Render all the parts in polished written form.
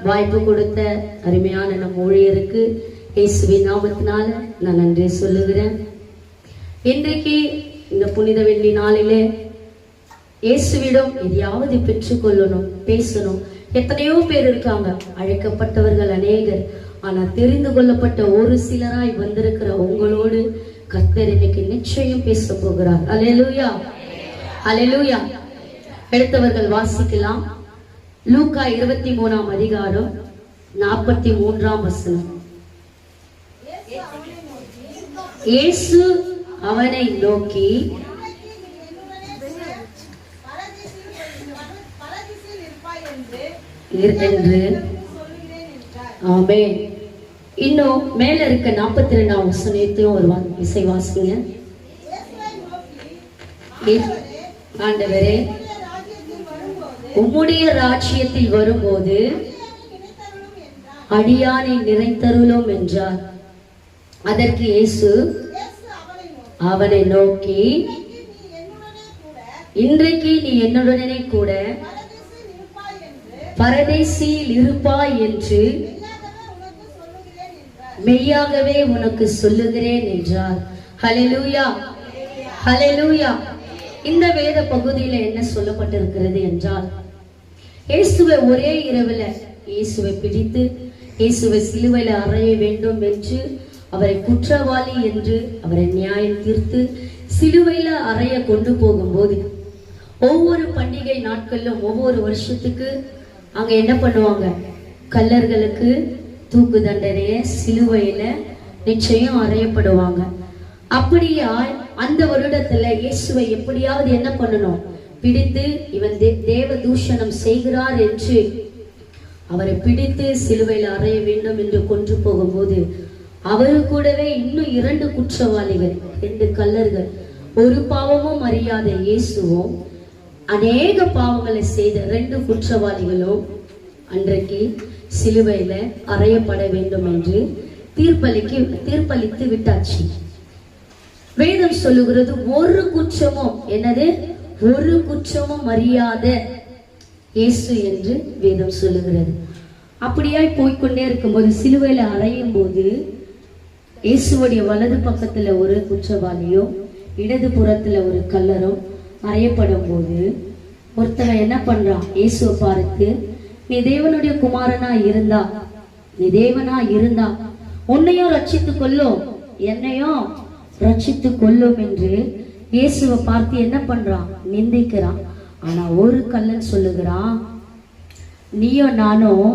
வாய்ப்பு கொடுத்த அருமையான நம் ஊழியருக்கு இயேசுவின் நாமத்தினால நான் நன்றி சொல்லுகிறேன். இன்றைக்கு இந்த புனித வெள்ளி நாளிலே இயேசுவிடம் எதையாவது பெற்றுக்கொள்ளணும், பேசணும். எத்தனையோ பேர் இருக்காங்க, அழைக்கப்பட்டவர்கள் அநேகர். ஆனா தெரிந்து கொள்ளப்பட்ட ஒரு சிலராய் வந்திருக்கிற உங்களோடு கர்த்தர் இன்னைக்கு நிச்சயம் பேச போகிறார். அல்லேலூயா, அல்லேலூயா. எடுத்தவர்கள் வாசிக்கலாம். லூக்கா 23ஆம் அதிகாரம் 43ஆம் வசனம். இயேசு அவனை நோக்கி, ஆமென். இன்னும் மேல இருக்க 42ஆம் வசனத்தையும் ஒரு இசை வாசிங்க. ஆண்டவரே, உம்முடைய ராஜ்யத்தில் வரும்போது அடியானை நிறைத்தருளும் என்றார். அதற்கு இயேசு அவனை நோக்கி, இன்றைக்கு நீ என்னுடனே கூட பரதேசியில் இருப்பாய் என்று மெய்யாகவே உனக்கு சொல்லுகிறேன் என்றார். ஹல்லேலூயா, ஹல்லேலூயா. இந்த வேத பகுதியில என்ன சொல்லப்பட்டிருக்கிறது என்றால், இயேசுவை ஒரே இரவுல இயேசுவை பிடித்து இயேசுவை சிலுவையில அறைய வேண்டும் என்று, அவரை குற்றவாளி என்று அவரை நியாயம் தீர்த்து சிலுவையில அறைய கொண்டு போகும்போது, ஒவ்வொரு பண்டிகை நாட்களிலும் ஒவ்வொரு வருஷத்துக்கு அங்க என்ன பண்ணுவாங்க, கல்லர்களுக்கு தூக்கு தண்டனைய சிலுவையில நிச்சயம் அறையப்படுவாங்க. அப்படியா அந்த வருடத்துல இயேசுவை எப்படியாவது என்ன பண்ணணும், பிடித்து இவன் தேவ தூஷணம் செய்கிறார் என்று அவரை பிடித்து சிலுவையில் அறைய வேண்டும் என்று கொண்டு போகும்போது, அவரு கூடவே இன்னும் 2 குற்றவாளிகள், 2 கல்லர்கள், ஒரு பாவமும் அறியாத இயேசுவும் அநேக பாவங்களை செய்த 2 குற்றவாளிகளும் அன்றைக்கு சிலுவையில அறையப்பட வேண்டும் என்று தீர்ப்பளித்து விட்டாச்சு. வேதம் சொல்லுகிறது, ஒரு குற்றமும், என்னது, ஒரு குற்றமும் அறியாத இயேசு என்று வேதம் சொல்லுகிறது. அப்படியாய் போய்கொண்டே இருக்கும்போது, சிலுவையில அறையும் போது இயேசுடைய வலது பக்கத்துல ஒரு குற்றவாளியும் இடது புறத்துல ஒரு கல்லரும் அறையப்படும் போது, ஒருத்தவன் என்ன பண்றான், இயேசுவை பார்த்து, நீ தேவனுடைய குமாரனா இருந்தா, நீ தேவனா இருந்தா உன்னையும் ரட்சித்துக் கொள்ளும், என்னையும் ரட்சித்துக் கொள்ளும் என்று இயேசுவை பார்த்து என்ன பண்றான், நிந்திக்கிறான். ஆனா ஒரு கல்லன் சொல்லுகிறான், நீயும் நானும்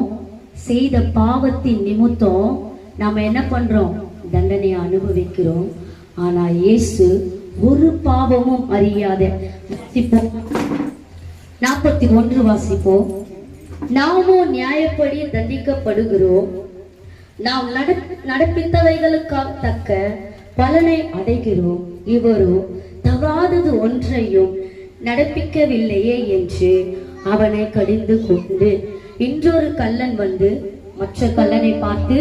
செய்த பாவத்தின் நிமித்தம் நாம என்ன பண்றோம், தண்டனையை அனுபவிக்கிறோம். ஆனா இயேசு ஒரு பாவமும் அறியாத, 41 வாசிப்போம். நாமோ நியாயப்படி தண்டிக்கப்படுகிறோம், நாம் நடப்பித்தவைகளுக்காக தக்க பலனை அடைகிறோம், இவரோ தகாதது ஒன்றையும் நடப்பிக்கவில்லையே என்று அவனை கடிந்து கொண்டு, இன்னொரு கல்லன் வந்து மற்ற கல்லனை பார்த்து,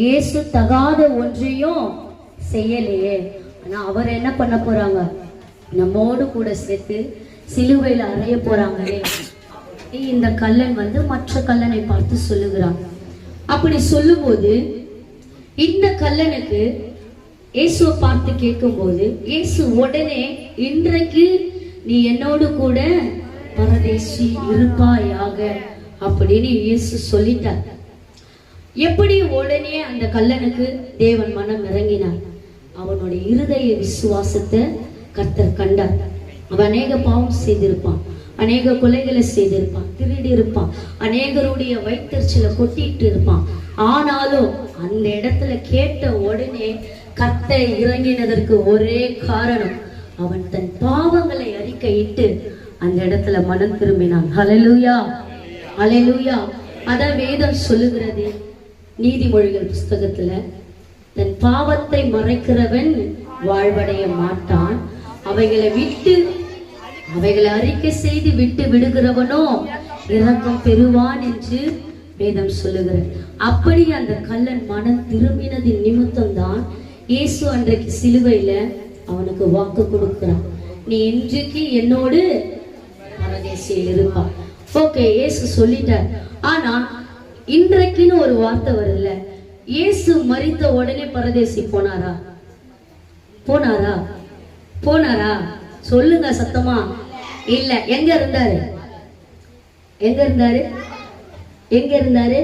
இயேசு தகாத ஒன்றையும் செய்யலையே, ஆனா அவர் என்ன பண்ண போறாங்க, நம்மோடு கூட சேர்த்து சிலுவையில் அறைய போறாங்களே. இந்த கல்லன் வந்து மற்ற கல்லனை பார்த்து சொல்லுகிறான். அப்படி சொல்லும்போது இந்த கல்லனுக்கு இயேசுவை பார்த்து கேட்கும் போது, இயேசு உடனே, இன்றைக்கு நீ என்னோடு கூட பரதேசி இருப்பாயாக அப்படின்னு இயேசு சொல்லிட்டார். எப்படி உடனே அந்த கல்லனுக்கு தேவன் மனம் இறங்கினார், அவனுடைய இருதய விசுவாசத்தை கர்த்தர் கண்டார். அவன் அநேக பாவம் செய்திருப்பான், அநேக கொலைகளை செய்திருப்பான், திருடி இருப்பான், அநேகருடைய வயிற்றுச்சில கொட்டிட்டு இருப்பான். ஆனாலும் அந்த இடத்துல கேட்ட உடனே கர்த்தர் இறங்கினதற்கு ஒரே காரணம், அவன் தன் பாவங்களை அறிக்கையிட்டு அந்த இடத்துல மனம் திரும்பினான். ஹல்லேலூயா, ஹல்லேலூயா. அதான் வேதம் சொல்லுகிறது, நீதிமொழிகள் புஸ்தகத்துல, தன் பாவத்தை மறைக்கிறவன் வாழ்வடைய மாட்டான், அவைகளை அறிக்கை செய்து விட்டு விடுகிறவனோ இரக்கம் பெறுவான் என்று வேதம் சொல்லுகிறது. அப்படி அந்த கல்லன் மனம் திரும்பினதின் நிமித்தம் தான் இயேசு அன்றைக்கு சிலுவையில அவனுக்கு வாக்கு கொடுக்கிறான், நீ இன்றைக்கு என்னோடு பரதேசியில் இருப்பான். ஓகே, இயேசு சொல்லிட்டார். ஆனா இன்றைக்குன்னு ஒரு வார்த்தை வருதுல்ல, இயேசு மரித்த உடனே பரதேசி போனாரா? போனாரா? போனாரா? சொல்லுங்க சத்தமா. இல்ல. எங்க இருந்தாரு? எங்க இருந்தாரு? எங்க இருந்தாரு?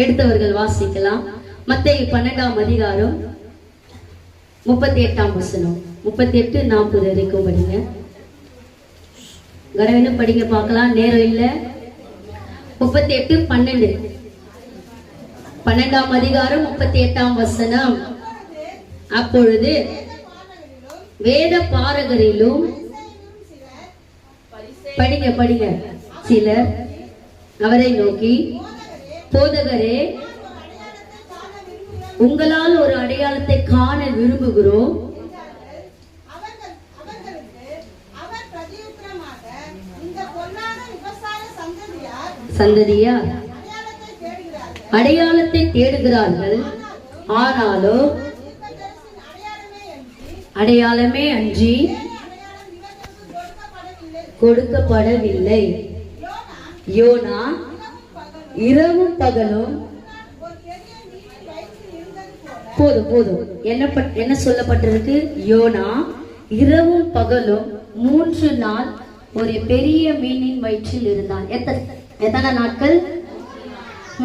எடுத்தவர்கள் வாசிக்கலாம். மத்தேயு 12ஆம் அதிகாரம் 38ஆம் வசனம், 38-40 வரைக்கும் படிங்க. கடவுளே படிங்க பார்க்கலாம், நேரம் இல்ல. 38:12, 12ஆம் அதிகாரம் 38ஆம் வசனம். அப்பொழுது வேத பாரகரிலும் படிங்க படிங்க சிலர் அவரை நோக்கி, போதகரே, உங்களால் ஒரு அடையாளத்தை காண விரும்புகிறோம். சந்ததியார் அடையாளத்தை தேடுகிறார்கள், ஆனாலோ அடையாளமே அன்றி கொடுக்கப்படவில்லை. யோனா இரவும் பகலும் போதும் போதும் என்ன சொல்லப்பட்டிருக்கு? யோனா இரவும் பகலும் 3 நாள் ஒரு பெரிய மீனின் வயிற்றில் இருந்தான். எத்தனை நாட்கள்?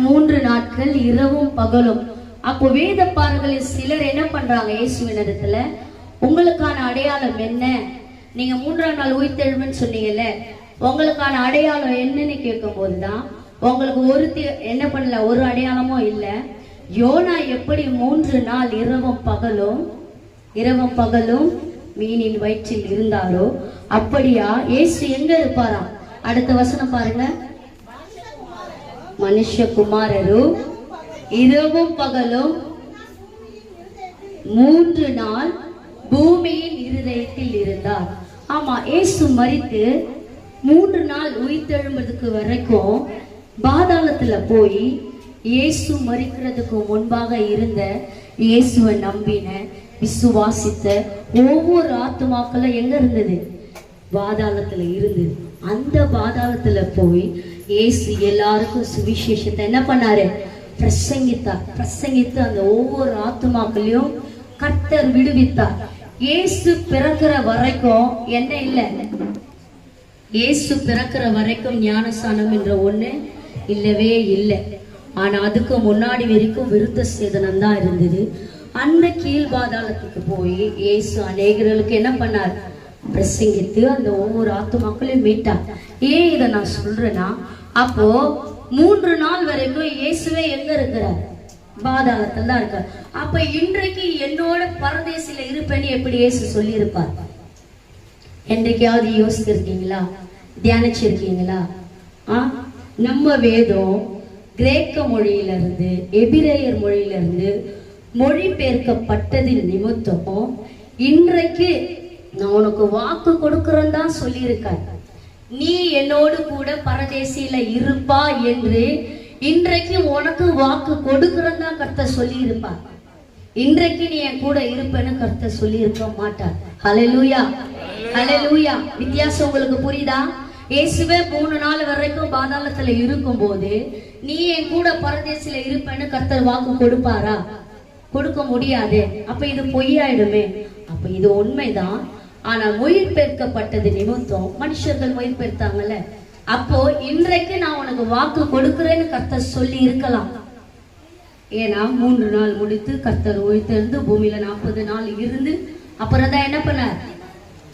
3 நாட்கள் இரவும் பகலும். அப்போ வேத பாரகரில் சிலர் என்ன பண்றாங்க? இயேசுவின் இடத்துல, உங்களுக்கான அடையாளம் என்ன? நீங்க 3ஆம் நாள் உயிர்த்தெழுமைன்னு சொன்னீங்கல்ல, உங்களுக்கான அடையாளம் என்னன்னு கேட்கும் போதுதான் உங்களுக்கு என்ன பண்ணல, ஒரு அடையாளமும் இல்லை. யோனா எப்படி 3 நாள் இரவும் பகலும் மீனின் வயிற்றில் இருந்தாரோ அப்படியா இயேசு எங்க இருப்பாராம்? அடுத்த வசனம் பாருங்க. மனுஷகுமாரரும் இரவும் பகலும் 3 நாள் பூமியின் இருதயத்தில் இருந்தார். ஆமா, இயேசு மரித்து 3 நாள் உயிர்த்தெழும்பதுக்கு வரைக்கும் பாதாளத்துல போய் இயேசு மரிக்கிறதுக்கு முன்பாக இருந்த, இயேசுவை நம்பின, விசுவாசித்த ஒவ்வொரு ஆத்துமாக்களும் எங்க இருந்தது? பாதாளத்துல இருந்தது. அந்த பாதாளத்துல போய் இயேசு எல்லாருக்கும் சுவிசேஷத்தை என்ன பண்ணாரு? பிரசங்கித்து அந்த ஒவ்வொரு ஆத்துமாக்களையும் கர்த்தர் விடுவித்தார். இயேசு பிறக்கிற வரைக்கும் என்ன இல்லை? இயேசு பிறக்கிற வரைக்கும் ஞானஸ்நானம் என்ற ஒண்ணு இல்லவே இல்லை. ஆனா அதுக்கு முன்னாடி வரைக்கும் விருத்த சேதனம் தான் இருந்தது. அந்த கீழ் பாதாளத்துக்கு போய் இயேசு அநேகர்களுக்கு என்ன பண்ணார்? பிரசங்கித்து அந்த ஒவ்வொரு ஆத்துமாக்களையும் மீட்டார். ஏன் இதை நான் சொல்றேன்னா, அப்போ 3 நாள் வரைக்கும் இயேசுவே எங்க இருக்கிறார்? பாதாளத்துல தான் இருக்கார். அப்ப இன்றைக்கு என்னோட பரதேசில இருப்பேன்னு எப்படி இயேசு சொல்லி இருப்பார்? என்றைக்காவது யோசிச்சிருக்கீங்களா? தியானிச்சிருக்கீங்களா? நம்ம வேதம் கிரேக்க மொழியிலிருந்து எபிரேயர் மொழியிலிருந்து மொழிபெயர்க்கப்பட்டதின் நிமித்தம் இன்றைக்கு நான் உனக்கு வாக்கு கொடுக்கிறேன் தான் சொல்லியிருக்கார். நீ என்னோடு கூட பரதேசியில இருப்பா என்று இன்றைக்கு உனக்கு வாக்கு கொடுக்கிறேன் தான் கர்த்தர் சொல்லி இருப்பார். இன்றைக்கு நீ என் கூட இருப்பேன்னு கர்த்தர் சொல்லி இருக்க மாட்டார். ஹல்லேலூயா, ஹல்லேலூயா. வித்தியாசம் உங்களுக்கு புரியுதா? இயேசுவே 3 நாள் வரைக்கும் பாதாளத்துல இருக்கும் போது நீ என் கூட பரதேசில இருப்பேன்னு கர்த்தர் வாக்கு கொடுப்பாரா? கொடுக்க முடியாது. அப்ப இது பொய்யாயிடுமே. அப்ப இது உண்மைதான். ஆனா மொழிபெயர்க்கப்பட்டது நிமித்தம் மனுஷர்கள் மொழிபெயர்த்தாங்கல்ல, அப்போ இன்றைக்கு நான் உனக்கு வாக்கு கொடுக்கிறேன்னு கர்த்தர் சொல்லி இருக்கலாம். ஏன்னா 3 நாள் முடித்து கர்த்தர் உயிர்த்தெழுந்து பூமியில 40 நாள் இருந்து அப்புறம் தான் என்ன பண்ணார்?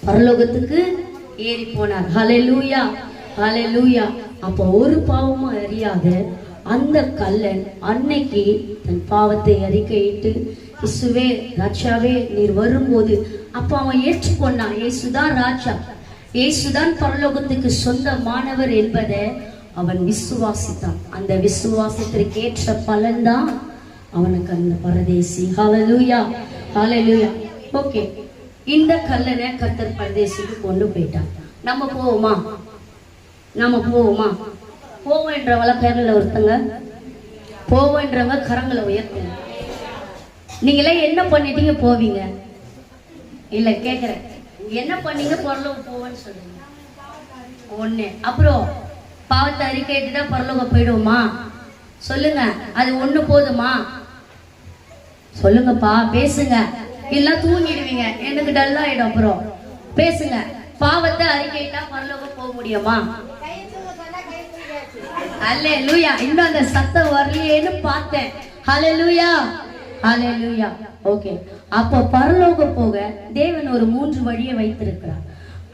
பரலோகத்துக்கு ஏறி போனார். ஹல்லேலூயா, ஹல்லேலூயா. அப்போ ஒரு பாவமும் அறியாத அந்த கல்லன் அன்னைக்கு தன் பாவத்தை அறிக்கையிட்டு, இயேசுவே ராஜாவே நீர் வரும்போது அப்ப அவன் ஏற்றுக்கொண்டான். இயேசுதான் ராஜா, இயேசுதான் பரலோகத்துக்கு சொந்தமானவர் என்பதை அவன் விசுவாசித்தான். அந்த விசுவாசத்திற்கு ஏற்ற பலன்தான் அவனுக்கு அந்த பரதேசி. ஹல்லேலூயா, ஹல்லேலூயா. ஓகே, இந்த கல்லனை கர்த்தர் பரதேசிக்கு கொண்டு போயிட்டான். நம்ம போவோமா? போவோன்றவங்கள பேரில் ஒருத்தங்க போவோன்றவங்க கரங்களை உயர்த்துங்க. நீங்களே என்ன பண்ணிட்டீங்க போவீங்க? இல்ல கேக்குறேன், என்ன பண்ணீங்க பரலோகம் போவேன்னு சொல்லுங்க. ஒண்ணு. அப்புறம் பாவத்தை அறிக்கைட்டு தான் பரலோகம் போயிடுவோமா? சொல்லுங்க, அது ஒண்ணு போதுமா? சொல்லுங்கப்பா, பேசுங்க. இல்ல தூங்கிடுவீங்க, எனக்கு டல் ஆயிடும். அப்புறம் பேசுங்க. பாவத்தை அறிக்கையிட்டா பரலோகம் போக முடியுமா? ஹல்லேலூயா. இன்னும் அந்த சத்தம் வரலையேன்னு பார்த்தேன். ஹல்லேலூயா, ஹல்லேலூயா. ஓகே, அப்போ பரலோகம் போக தேவன் ஒரு 3 வழியை வைத்திருக்கிறார்.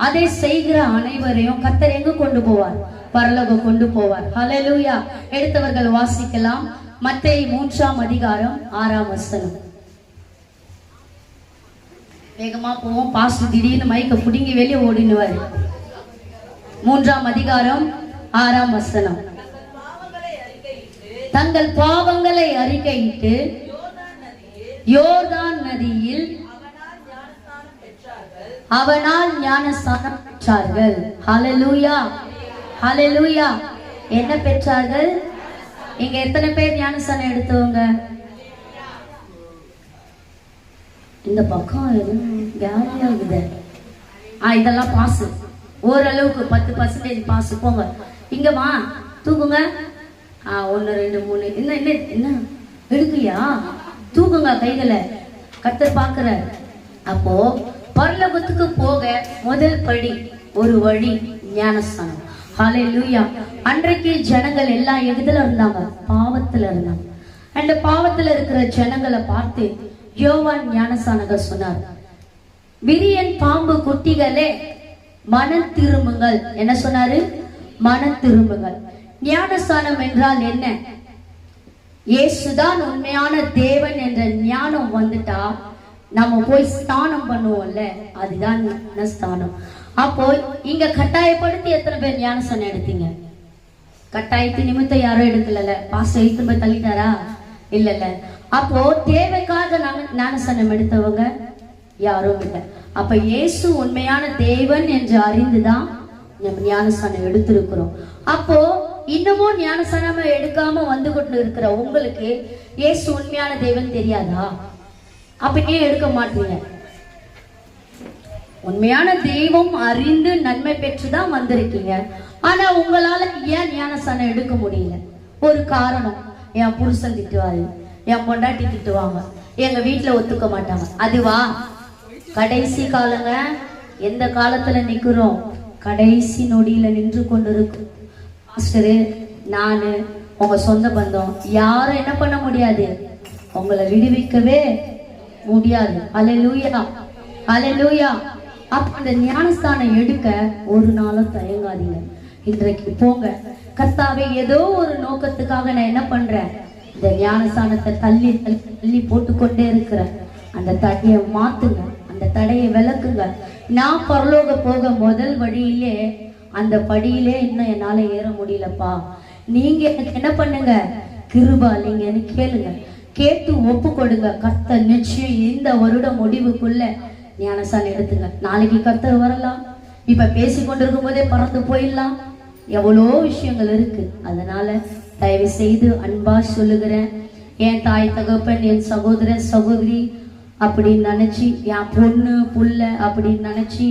அதை செய்கிற அனைவரையும் கர்த்தர் எங்க கொண்டு போவார்? பரலோகம் கொண்டு போவார். ஹல்லேலூயா. எடுத்தவர்கள் வாசிக்கலாம். மத்தேயு 3ஆம் அதிகாரம் 6ஆம் வசனம். வேகமா போவோம். பாஸ்டர் திடீர்னு மைக்க புடுங்கி வெளியே ஓடினுவாரு. 3ஆம் அதிகாரம் 6ஆம் வசனம். தங்கள் பாவங்களை அறிக்கையிட்டு யோர்தான் நதியில் அவனால் ஞானஸ்நானம் பெற்றார்கள். ஹல்லேலூயா, ஹல்லேலூயா. என்ன பெற்றார்கள்? இங்க எத்தனை பேர் ஞானஸ்நானம் எடுத்தவங்க? இந்த பக்கம் கேரியாகுது. இதெல்லாம் பாசு, ஓரளவுக்கு 10% பாசு. போங்க, இங்கம்மா தூக்குங்க. 1 2 3 என்ன என்ன என்ன எடுக்கலையா? தூக்குங்க கைகளை, கர்த்தர் பார்க்கிற. அப்போ பரலோகத்துக்கு போக முதல் படி, ஒரு வழி, ஞானஸ்நானம். ஹல்லேலூயா. அன்றைக்கு ஜனங்கள் எல்லாம் எதுல இருந்தாங்க? பாவத்துல இருந்தாங்க. அந்த பாவத்துல இருக்கிற ஜனங்களை பார்த்து யோவான் ஞானஸ்நானகர் சொன்னார், விரியன் பாம்பு குட்டிகளே மனம் திரும்புங்கள். என்ன சொன்னாரு? மனம் திரும்புங்கள். ஞானஸ்நானம் என்றால் என்ன? இயேசுதான் உண்மையான தேவன் என்ற ஞானம் வந்துட்டா நம்ம போய் ஸ்நானம் பண்ணுவோம்ல, அதுதான் ஞானஸ்நானம். அப்போ இங்க கட்டாயப்படுத்தி எத்தனை பேர் ஞானஸ்நானம் எடுத்தீங்க? கட்டாயத்து நிமித்தம் யாரும் எடுக்கல. பாஸ்டர் எடுத்து போய் தள்ளிட்டாரா? இல்ல. அப்போ தேவைக்காக ஞானஸ்நானம் எடுத்தவங்க யாரும் இல்லை. அப்ப இயேசு உண்மையான தேவன் என்று அறிந்துதான் நம்ம ஞானஸ்நானம் எடுத்திருக்கிறோம். அப்போ இன்னமும் ஞானஸ்நானம் எடுக்காம வந்து கொண்டு இருக்கிற உங்களுக்கு இயேசு உண்மையான தேவன் தெரியாதா? அப்ப ஏன் எடுக்க மாட்டீங்க? உண்மையான தெய்வம் அறிந்து நன்மை பெற்றுதான் வந்திருக்கீங்க. ஆனா உங்களால ஏன் ஞானஸ்நானம் எடுக்க முடியல? ஒரு காரணம், என் புருஷன் திட்டுவாரு, என் பொண்டாட்டி திட்டுவாங்க, எங்க வீட்டுல ஒத்துக்க மாட்டாங்க. அதுவா? கடைசி காலங்க. எந்த காலத்துல நிக்கிறோம்? கடைசி நொடியில நின்று கொண்டு இருக்கு. மாஸ்டரு, நானு, உங்க சொந்த பந்தம் யாரும் என்ன பண்ண முடியாது, உங்களை விடுவிக்கவே முடியாது. ஹல்லேலூயா, ஹல்லேலூயா. அப்ப அந்த ஞானஸ்தானம் எடுக்க ஒரு நாளும் தயங்காதீங்க. இன்றைக்கு போங்க. கர்த்தாவே, ஏதோ ஒரு நோக்கத்துக்காக நான் என்ன பண்றேன்? இந்த ஞானஸ்தானத்தை தள்ளி தள்ளி போட்டுக்கொண்டே இருக்கிறேன். அந்த தடையை மாத்துங்க, அந்த தடையை விளக்குங்க. நான் பரலோக போக முதல் வழியிலே அந்த படியிலே இன்னும் என்னால ஏற முடியலப்பா, நீங்க எனக்கு என்ன பண்ணுங்க? கிருபா இல்லைங்கன்னு கேளுங்க. கேட்டு ஒப்பு கொடுங்க. கர்த்தர் நிச்சயம் இந்த வருட முடிவுக்குள்ள ஞானஸ்தானம் எடுத்துங்க. நாளைக்கு கர்த்தர் வரலாம். இப்ப பேசி கொண்டிருக்கும் போதே பறந்து போயிடலாம். எவ்வளோ விஷயங்கள் இருக்கு. அதனால தயவு செய்து அன்பா சொல்லுகிறேன், என் தாய் தகப்பன், என் சகோதரன் சகோதரி அப்படின்னு நினைச்சு, என் பொண்ணு புள்ள அப்படின்னு நினைச்சு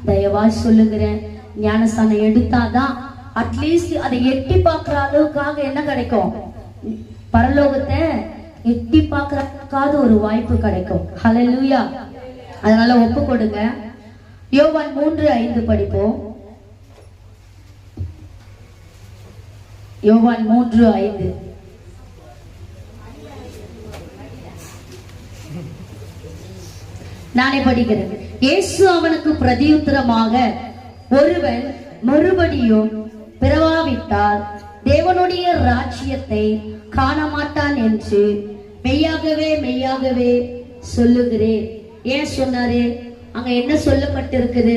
தயவா சொல்லுகிறேன், ஞானஸ்தானம் எடுத்தாதான் அட்லீஸ்ட் அதை எட்டி பார்க்குற அளவுக்காக என்ன கிடைக்கும்? பரலோகத்தை எட்டி பார்க்கறதுக்காக ஒரு வாய்ப்பு கிடைக்கும். ஹல்லேலூயா. அதனால ஒப்பு கொடுங்க. யோவான் 3:5 படிப்போம். யோவான் 3:5. நானே படிக்கிறேன். இயேசு அவனுக்கு பிரதியுத்தரமாக, ஒருவன் மறுபடியும் பிறவாவிட்டால் தேவனுடைய ராஜ்யத்தை காண மாட்டான் என்று மெய்யாகவே மெய்யாகவே சொல்லுகிறேன். ஏன் சொன்னாரு? அங்க என்ன சொல்லப்பட்டிருக்குது?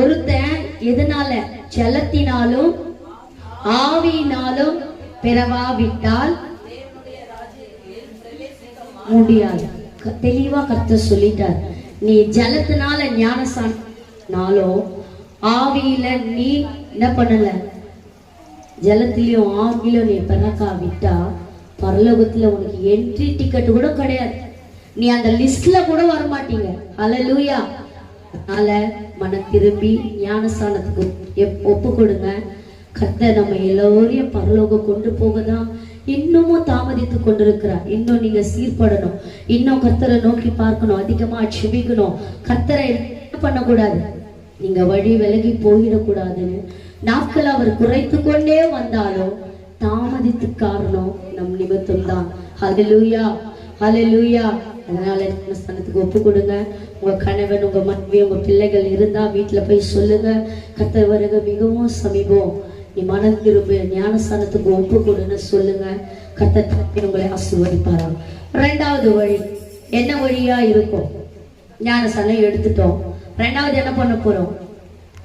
ஒருத்தன் எதனால? ஜலத்தினாலும் ஆவியினாலும் பிறவாவிட்டால் முடியாது. தெளிவா கர்த்தர் சொல்லிட்டார். நீ ஜலத்தினால ஞானஸ்நானம், ஆவியில நீ என்ன பண்ணல, ஜலத்திலையும் ஆவியிலும் நீ பிறக்காவிட்டா பரலோகத்துல உனக்கு என்ட்ரி டிக்கெட் கூட கிடையாது. நீ அந்த லிஸ்ட்ல கூட வரமாட்டீங்க. ஹல்லேலூயா. அதனால மனம் திரும்பி ஞானஸ்நானத்துக்கு ஒப்பு கொடுங்க. கர்த்தர் நம்ம எல்லோரையும் பரலோகம் கொண்டு போகதான் இன்னமும் தாமதித்து கொண்டிருக்கிறார். இன்னும் நீங்க சீர்படணும், இன்னும் கர்த்தரை நோக்கி பார்க்கணும், அதிகமா செபிக்கணும். கர்த்தரை என்ன பண்ணக்கூடாது, நீங்க வழி விலகி போயிடக்கூடாதுன்னு நாட்கள் அவர் குறைத்து கொண்டே வந்தாலும் தாமதித்து காரணம் நம் நிமித்தம் தான். ஹல்லேலூயா, ஹல்லேலூயா. அதனால ஸ்தானத்துக்கு ஒப்பு கொடுங்க. உங்க கணவன், உங்க மனைவி, உங்க பிள்ளைகள் இருந்தா வீட்டுல போய் சொல்லுங்க, கர்த்தர் வருகை மிகவும் சமீபம், நீ மனம் திரும்ப ஞானஸ்தானத்துக்கு ஒப்பு கொடுன்னு சொல்லுங்க. கர்த்தர் உங்களை ஆசீர்வதிப்பாரா. இரண்டாவது வழி என்ன வழியா இருக்கும்? ஞானஸ்தானம் எடுத்துட்டோம். ரெண்டாவது என்ன பண்ண போறோம்?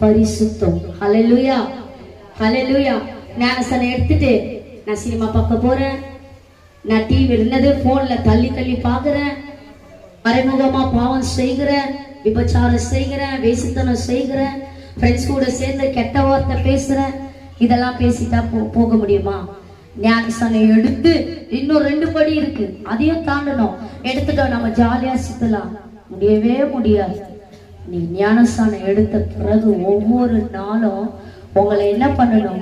பரிசுத்தம். ஹல்லேலூயா, ஹல்லேலூயா. ஞானஸ்தானம் எடுத்துட்டு நான் சினிமா பார்க்க போறேன், நான் டிவி இருந்தது போன்ல தள்ளி தள்ளி பாக்குறேன், மறைமுகமா பாவம் செய்கிறேன், விபச்சாரம் செய்கிறேன், வேசித்தனம் செய்கிறேன், ஃப்ரெண்ட்ஸ் கூட சேர்ந்து கெட்ட வார்த்தை பேசுறேன், இதெல்லாம் பேசிட்டா போக முடியுமா? ஞானஸ்தானம் எடுத்து இன்னும் 2 படி இருக்கு, அதையும் தாண்டணும். எடுத்துட்டோம் நம்ம ஜாலியா சுத்தலாம், முடியவே முடியாது. நீ ஞானஸ்தானம் எடுத்த பிறகு ஒவ்வொரு நாளும் உங்களை என்ன பண்ணணும்?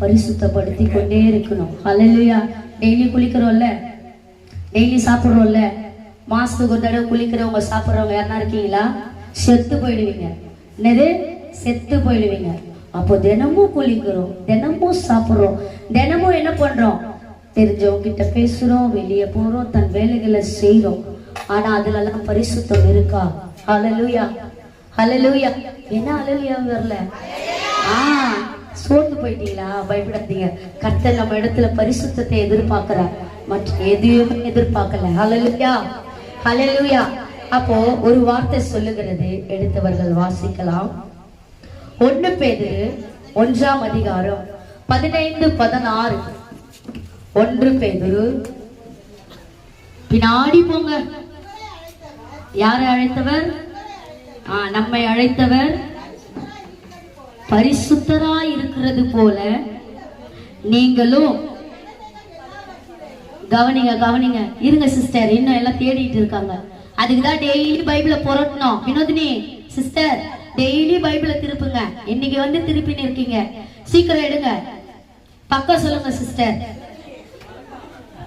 பரிசுத்தப்படுத்தி கொண்டே இருக்கணும். ஹல்லேலூயா. டெய்லி குளிக்கிறோம்ல, டெய்லி சாப்பிட்றோம்ல, மாசத்துக்கு ஒரு தடவை குளிக்கிறவங்க சாப்பிட்றவங்க யாருன்னா இருக்கீங்களா? செத்து போயிடுவீங்க. என்னது? செத்து போயிடுவீங்க. அப்போ தினமும் குளிக்கிறோம், தினமும் சாப்பிட்றோம், தினமும் என்ன பண்றோம்? தெரிஞ்சவங்க கிட்ட பேசுறோம், வெளியே போறோம், தன் வேலைகளை செய்யறோம். ஆனா அதுல எல்லாம் பரிசுத்தம் இருக்கா? ஹல்லேலூயா, ஹல்லேலூயா. என்ன ஹல்லேலூயா வரல? சோர்ந்து போயிட்டீங்களா? பயப்படாதீங்க. கர்த்தர் நம்ம இடத்துல பரிசுத்தத்தை எதிர்பார்க்கிறார், மற்ற எதையுமே எதிர்பார்க்கல. ஹல்லேலூயா, ஹல்லேலூயா. அப்போ ஒரு வார்த்தை சொல்லுகிறது, எடுத்தவர்கள் வாசிக்கலாம். 1 பேதுரு 1ஆம் அதிகாரம் 15-16. 1 பேதுரு. பின்னாடி போங்க. யாரை அழைத்தவர்? நம்மை அழைத்தவர் பரிசுத்தராய் இருக்கிறது போல நீங்களும். கவனிங்க, கவனிங்க. இருங்க சிஸ்டர், இன்னும் எல்லாம் தேடிட்டு இருக்காங்க. அதுக்குதான் டெய்லி பைபிளை புரட்டணும். வினோதினி சிஸ்டர், டெய்லி பைபிளை திருப்புங்க. இன்னைக்கு வந்து திருப்பின்னு இருக்கீங்க, சீக்கிரம் எடுங்க. பக்கம் சொல்லுங்க சிஸ்டர்.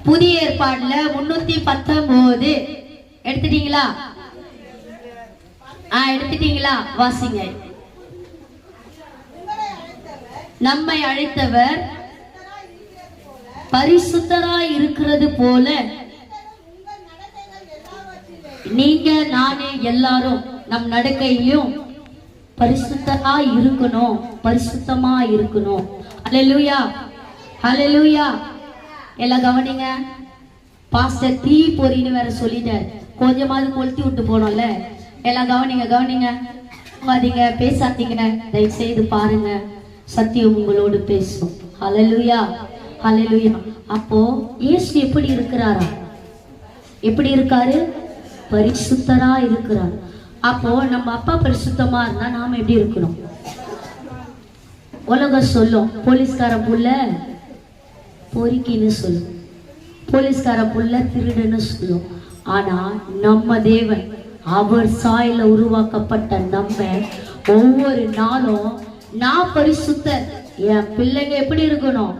புதிய ஏற்பாடுல 319 எடுத்துட்டீங்களா? எடுத்துட்டீங்களா? வாசிங்க. நம்மை அழைத்தவர் பரிசுத்தராய் இருக்கிறது போல நீங்க, நானே, எல்லாரும் நம் நடக்கையிலும் பரிசுத்தராய் இருக்கணும், பரிசுத்தமா இருக்கணும். ஹல்லேலூயா, ஹல்லேலூயா. எல்லாம் கவனிங்க. பாஸ்டர் தீ பொறின்னு வேற சொல்லிட்டார், கொஞ்சமாவது கொளுத்தி விட்டு போனோம்ல. எல்லாம் கவனிங்க, கவனிங்க. பேசாதீங்க, தயவு செய்து பாருங்க, சத்தியம் உங்களோடு பேசும். ஹல்லேலூயா, ஹல்லேலூயா. அப்போ இயேசு எப்படி இருக்கிறாரா? எப்படி இருக்காரு? பரிசுத்தரா இருக்கிறார். அப்போ நம்ம அப்பா பரிசுத்தமா இருந்தா நாம எப்படி இருக்கணும்? உலகம் சொல்லும், போலீஸ்கார புள்ள பொறுக்கின்னு சொல்லும், போலீஸ்கார புள்ள திருடுன்னு சொல்லும். ஆனா நம்ம தேவன், அவர் சாயல உருவாக்கப்பட்ட நம்ம ஒவ்வொரு நாளும் நான் பரிசுத்தர், என் பிள்ளைங்க எப்படி இருக்கணும்?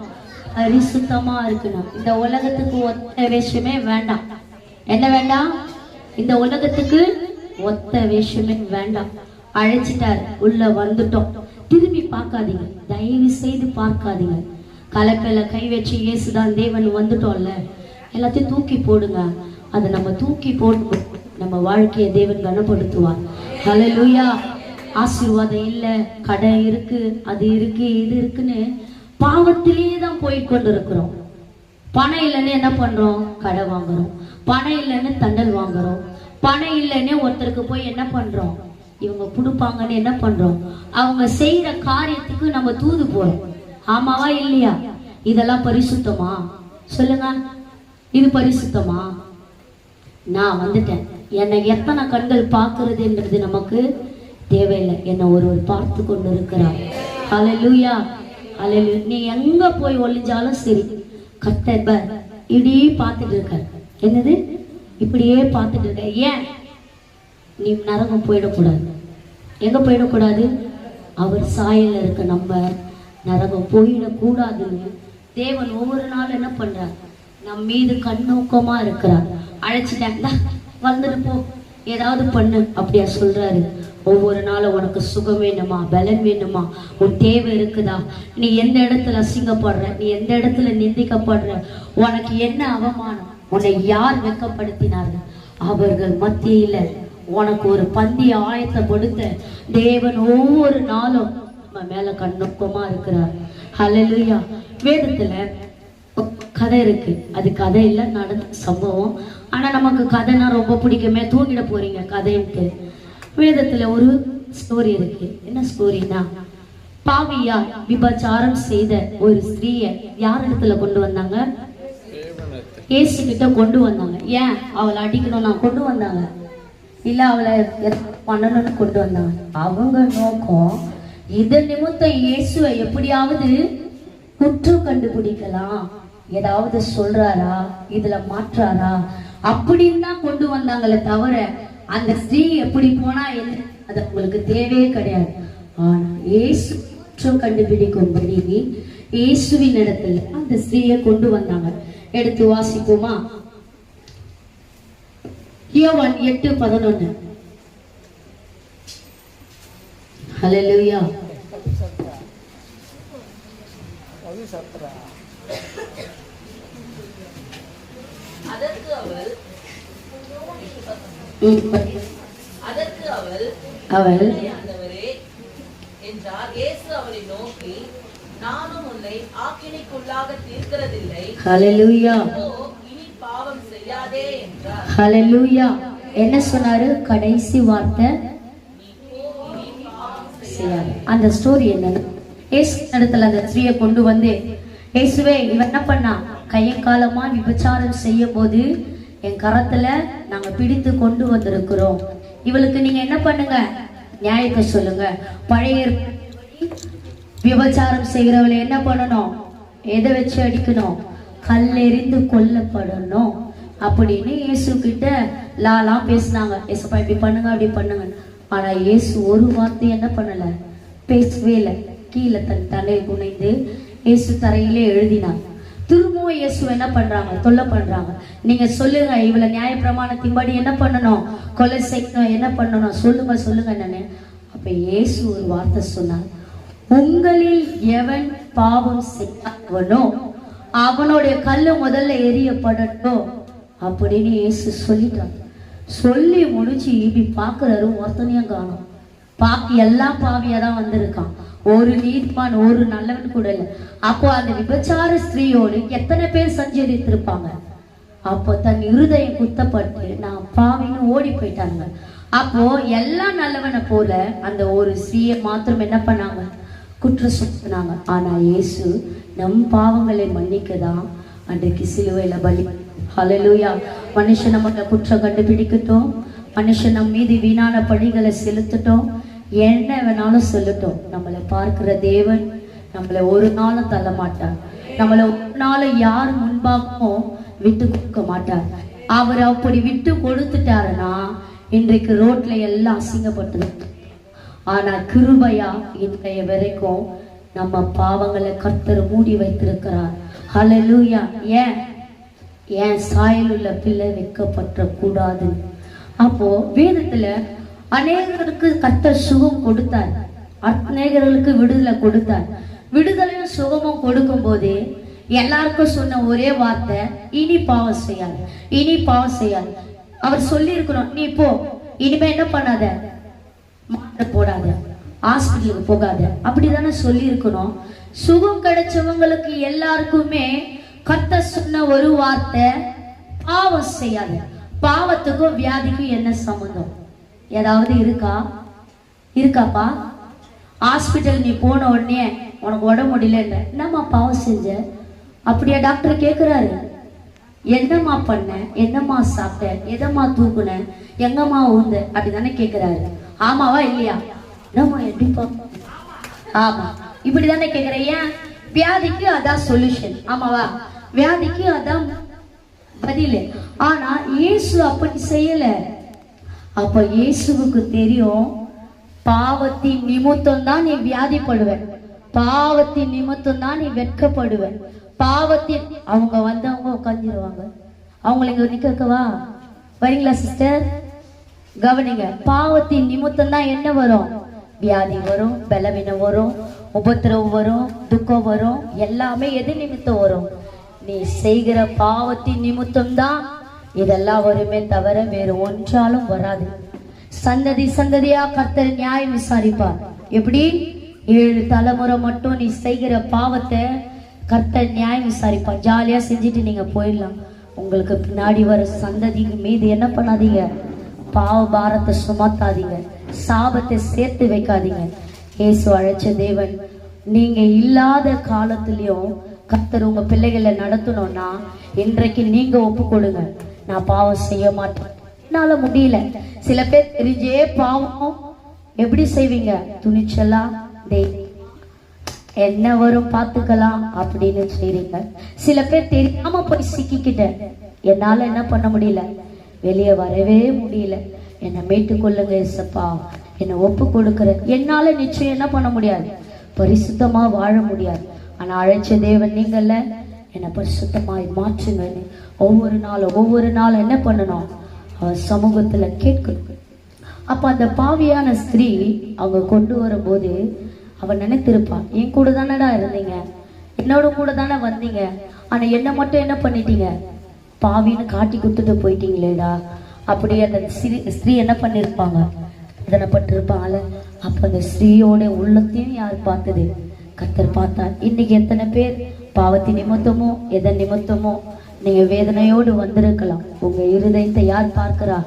பரிசுத்தமா இருக்கணும். இந்த உலகத்துக்கு ஒத்த வேஷமே வேண்டாம். என்ன வேண்டாம்? இந்த உலகத்துக்கு ஒத்த வேஷமே வேண்டாம். அழைச்சிட்டார், உள்ள வந்துட்டோம். திரும்பி பார்க்காதீங்க, தயவு செய்து பார்க்காதீங்க. கலப்பையில கை வச்சு இயேசுதான் தேவன் வந்துட்டோம்ல, எல்லாத்தையும் தூக்கி போடுங்க. அதை நம்ம தூக்கி போட்டு நம்ம வாழ்க்கையை தேவன் கனப்படுத்துவார். ஹல்லேலூயா. ஆசீர்வாதம் இல்லை, கடை இருக்கு, அது இருக்கு, இது இருக்குன்னு பாவத்திலேயே தான் போய் கொண்டு இருக்கிறோம். பணம் இல்லைன்னு என்ன பண்றோம்? கடை வாங்குறோம். பணம் இல்லைன்னு தண்டல் வாங்குறோம். பணம் இல்லைன்னு ஒருத்தருக்கு போய் என்ன பண்றோம்? இவங்க கொடுப்பாங்கன்னு என்ன பண்றோம்? அவங்க செய்யற காரியத்துக்கு நம்ம தூது போறோம். ஆமாவா இல்லையா? இதெல்லாம் பரிசுத்தமா? சொல்லுங்க, இது பரிசுத்தமா? நான் வந்துட்டேன், என்னை எத்தனை கண்கள் பார்க்கிறதுன்றது நமக்கு தேவையில்லை. என்னை ஒருவர் பார்த்து கொண்டு இருக்கிறார். ஹல்லேலூயா, ஹல்லேலூயா. நீ எங்க போய் ஒளிஞ்சாலும் சரி, கர்த்தர் இப்படியே பார்த்துட்டு இருக்கார். என்னது? இப்படியே பார்த்துட்டு இருக்க. ஏன்? நீ நரகம் போயிடக்கூடாது. எங்க போயிடக்கூடாது? அவர் சாயல்ல இருக்க நம்ம நரகம் போயிடக்கூடாதுன்னு தேவன் ஒவ்வொரு நாளும் என்ன பண்றார்? நம் மீது கண்ணோக்கமா இருக்கிறார். அழைச்சிட்டாங்க, வந்துட்டு போ, ஏதாவது பண்ணு அப்படியா சொல்றாரு. ஒவ்வொரு நாளும் உனக்கு சுகம் வேணுமா, பலன் வேணுமா, உன் தேவை இருக்குதா, நீ எந்த இடத்துல அசிங்கப்படுற, நீ எந்த இடத்துல நிந்திக்கப்படுற, உனக்கு என்ன அவமானம், உன்னை யார் வெட்கப்படுத்தினார்கள், அவர்கள் மத்தியில உனக்கு ஒரு பந்திய ஆயத்தப்படுத்த தேவன் ஒவ்வொரு நாளும் நம்ம மேல கண்ணோக்கமா இருக்கிறார். ஹல்லேலூயா. வேதத்துல கதை இருக்கு, அது கதை இல்ல, நடந்த சம்பவம். ஆனா நமக்கு கதைனா ரொம்ப பிடிக்குமே, தூங்கிட போறீங்க கதைன்ட்டு. வேதத்துல ஒரு ஸ்டோரி இருக்கு. என்ன ஸ்டோரினா, பாவியா விபச்சாரம் செய்த ஒரு ஸ்திரீய யார் இடத்துல கொண்டு வந்தாங்க? இயேசு கிட்ட கொண்டு வந்தாங்க. ஏன்? அவளை அடிக்கணும்னா கொண்டு வந்தாங்க, இல்ல அவளை பண்ணணும்னு கொண்டு வந்தாங்க. அவங்க நோக்கம் இதன் நிமித்தம் இயேசுவை எப்படியாவது குற்றம் கண்டுபிடிக்கலாம், ஏதாவது சொல்றாரா, இதுல மாற்றாரா அப்படின்னு தான் கொண்டு வந்தாங்களே தவிர அந்த ஸ்திரீ எப்படி போனா என்ன அது உங்களுக்கு தேவையே கிடையாது. ஆனா இயேசு குற்றம் கண்டுபிடிக்கும்படி இயேசுவின் இடத்துல அந்த ஸ்திரீயை கொண்டு வந்தாங்க. எடுத்து வாசிப்போமா? யோவான் 8:11. ஹல்லேலூயா. அவள் என்றார். இயேசு அவளை நோக்கி, நானும் உன்னை ஆக்கினைக்குள்ளாக தீர்க்கிறதில்லை. ஹல்லேலூயா. இனி பாவம் செய்யாதே என்றார். ஹல்லேலூயா. என்ன சொன்னாரு? கடைசி வார்த்தை செய்யாதே. அந்த ஸ்டோரி என்னன்னா, இயேசு இடத்துல அந்த ஸ்திரீயை கொண்டு வந்து, இயேசுவே இவன் என்ன பண்ணா, கையங்காலமா விபச்சாரம் செய்யும் போது என் கரத்துல நாங்க பிடித்து கொண்டு வந்திருக்கிறோம், இவளுக்கு நீங்க என்ன பண்ணுங்க, நியாயத்தை சொல்லுங்க. பழைய விபச்சாரம் செய்கிறவளை என்ன பண்ணணும், எதை வச்சு அடிக்கணும், கல்லெறிந்து கொல்லப்படணும் அப்படின்னு இயேசு கிட்ட லாலாம் பேசினாங்க. இயேசுப்பா இப்படி பண்ணுங்க அப்படி பண்ணுங்க. ஆனா இயேசு ஒரு வார்த்தை என்ன பண்ணல, பேசவே இல்லை. கீழே தன் தலையை குனைந்து இயேசு தரையிலே எழுதினார். திரும்பவும் இயேசு என்ன பண்றாங்க, தொல்லை பண்றாங்க. நீங்க சொல்லுங்க, இவளை நியாயப்பிரமாணத்தின்படி என்ன பண்ணணும், கொலை செய்யணும், என்ன பண்ணணும், சொல்லுங்க சொல்லுங்க என்னன்னு. அப்ப இயேசு ஒரு வார்த்தை சொன்னார், உங்களில் எவன் பாவம் செய்யாதவனோ அவனுடைய கல்லு முதல்ல எரியப்படட்டும் அப்படின்னு இயேசு சொல்லிட்டார். சொல்லி முடிச்சு இப்படி பாக்குறாரு, ஒருத்தனையும் காணும். பாக்கி எல்லாம் பாவியா தான் வந்திருக்கான், ஒரு நீதிமான் ஒரு நல்லவன் கூட இல்லை. அப்போ அந்த விபச்சார ஸ்திரீயோடு எத்தனை பேர் சஞ்சரித்திருப்பாங்க. அப்போ தன் இருதயம் குத்தப்பட்டு நான் பாவின்னு ஓடி போயிட்டாங்க. அப்போ எல்லாம் நல்லவனை போல அந்த ஒரு ஸ்திரீயை மாத்திரம் என்ன பண்ணாங்க, குற்றம் சுத்தினாங்க. ஆனா இயேசு நம் பாவங்களை மன்னிக்கதான் அன்றைக்கு சிலுவையில பலி. ஹல்லேலூயா. மனுஷன் நம்ம குற்றம் கண்டுபிடிக்கட்டும், மனுஷன் நம் மீது வீணான பழிகளை செலுத்தட்டும், என்ன வேணாலும் சொல்லட்டும், நம்மளை பார்க்கிற தேவன் நம்மளை ஒரு நாளும் தள்ள மாட்டார். நம்மளை ஒரு நாளும் யார் முன்பாகவும் விட்டு கொடுக்க மாட்டார். அவர் அப்படி விட்டு கொடுத்துட்டாருன்னா இன்றைக்கு ரோட்ல எல்லாம் அசிங்கப்பட்டது. ஆனா கிருபையா இன்றைய வரைக்கும் நம்ம பாவங்களை கர்த்தர் மூடி வைத்திருக்கிறார். ஹல்லேலூயா. ஏன் சாயல் உள்ள பிள்ளை வைக்கப்பட்ட கூடாது. அப்போ வேதத்துல அநேகருக்கு கர்த்தர் சுகம் கொடுத்தார், அநேகர்களுக்கு விடுதலை கொடுத்தார். விடுதலையும் சுகமும் கொடுக்கும் போதே எல்லாருக்கும் சொன்ன ஒரே வார்த்தை, இனி பாவம் செய்யாது, இனி பாவம் செய்யாது. அவர் சொல்லி இருக்கணும், நீ போ, இனிமே என்ன பண்ணாத, மாத்திரை போடாத, ஹாஸ்பிட்டலுக்கு போகாத, அப்படிதானே சொல்லி இருக்கணும். சுகம் கிடைச்சவங்களுக்கு எல்லாருக்குமே கர்த்தர் சொன்ன ஒரு வார்த்தை, பாவம் செய்யாது. பாவத்துக்கும் வியாதிக்கும் என்ன சம்பந்தம்? ஏதாவது இருக்காப்பா? ஹாஸ்பிட்டல் நீ போன உடனே உனக்கு உடம்பு முடியல, என்னம்மா பாவம் செஞ்ச அப்படியா டாக்டர் கேட்கிறாரு. என்னம்மா பண்ண, என்னம்மா சாப்பிட்ட, எதம்மா தூக்குன, எங்கம்மா ஊந்த, அப்படிதானே கேட்கிறாரு. ஆமாவா இல்லையா? என்னம்மா எப்படிப்பா? ஆமா, இப்படிதானே கேட்கிறேன். ஏன்? வியாதிக்கு அதான் சொல்யூஷன். ஆமாவா? வியாதிக்கு அதான் பதில். ஆனா இயேசு அப்படி செய்யல. அப்ப இயேசுவுக்கு தெரியும், பாவத்தின் நிமித்தம் தான் நீ வியாதிப்படுவ, பாவத்தின் நிமித்தம் தான் நீ வெட்கப்படுவ, பாவத்தின் அவங்க வந்தவங்க உட்காந்துருவாங்க. அவங்களை இங்க நிக்க வைக்கவா? வரீங்களா சிஸ்டர்? கவனிங்க. பாவத்தின் நிமித்தம் தான் என்ன வரும்? வியாதி வரும், பலவீனம் வரும், உபத்திரவம் வரும், துக்கம் வரும். எல்லாமே எது நிமித்தம் வரும்? நீ செய்கிற பாவத்தின் நிமித்தம் தான் இதெல்லாம் வருமே தவிர வேறு ஒன்றாலும் வராது. சந்ததி சந்ததியா கர்த்தர் நியாயம் விசாரிப்பார். எப்படி? 7 தலைமுறை மட்டும் நீ செய்கிற பாவத்தை கர்த்தர் நியாயம் விசாரிப்பார். ஜாலியா செஞ்சுட்டு நீங்க போயிடலாம். உங்களுக்கு பின்னாடி வர சந்ததிக்கு மீது என்ன பண்ணாதீங்க? பாவ பாரத்தை சுமத்தாதீங்க, சாபத்தை சேர்த்து வைக்காதீங்க. இயேசு அழைச்ச தேவன். நீங்க இல்லாத காலத்திலயும் கர்த்தர் உங்க பிள்ளைகளை நடத்தணும்னா இன்றைக்கு நீங்க ஒப்பு கொடுங்க. நான் பாவம் செய்ய மாட்டேன், என்னால முடியல. சில பேர் தெரிஞ்சே பாவம் எப்படி செய்வீங்க? துணிச்சலா என்ன வரும் பார்த்துக்கலாம் அப்படின்னு செய்றீங்க. சில பேர் தெரியாம போய் சிக்கிக்கிட்டேன், என்னால என்ன பண்ண முடியல, வெளியே வரவே முடியல, என்னை மீட்டுக் கொள்ளுங்க ஏசப்பா, என்னை ஒப்பு கொடுக்கிற. என்னால நிச்சயம் என்ன பண்ண முடியாது, பரிசுத்தமா வாழ முடியாது. ஆனா அழைச்ச தேவன் நீங்கள்ல, என்னை பரிசுத்தமாய் மாற்றுங்க. ஒவ்வொரு நாளும் என்ன பண்ணணும்? அவர் சமூகத்துல கேட்கணும். அப்ப அந்த பாவியான ஸ்திரீ அவங்க கொண்டு வரும்போது அவன் நினைத்திருப்பான், என் கூட தானடா இருந்தீங்க, என்னோட கூட தானே வந்தீங்க, ஆனா என்ன மட்டும் என்ன பண்ணிட்டீங்க, பாவின்னு காட்டி கொடுத்துட்டு போயிட்டீங்களேடா. அப்படியே அந்த ஸ்திரீ என்ன பண்ணிருப்பாங்க, வேதனைப்பட்டிருப்பாங்கல்ல. அப்ப அந்த ஸ்திரீயோட உள்ளத்தையும் யார் பார்த்தது? கர்த்தர் பார்த்தார். இன்னைக்கு எத்தனை பேர் பாவத்தின் நிமித்தமோ எதன் நிமித்தமோ நீங்க வேதனையோடு வந்திருக்கலாம். உங்க இருதயத்தை யார் பார்க்கிறா?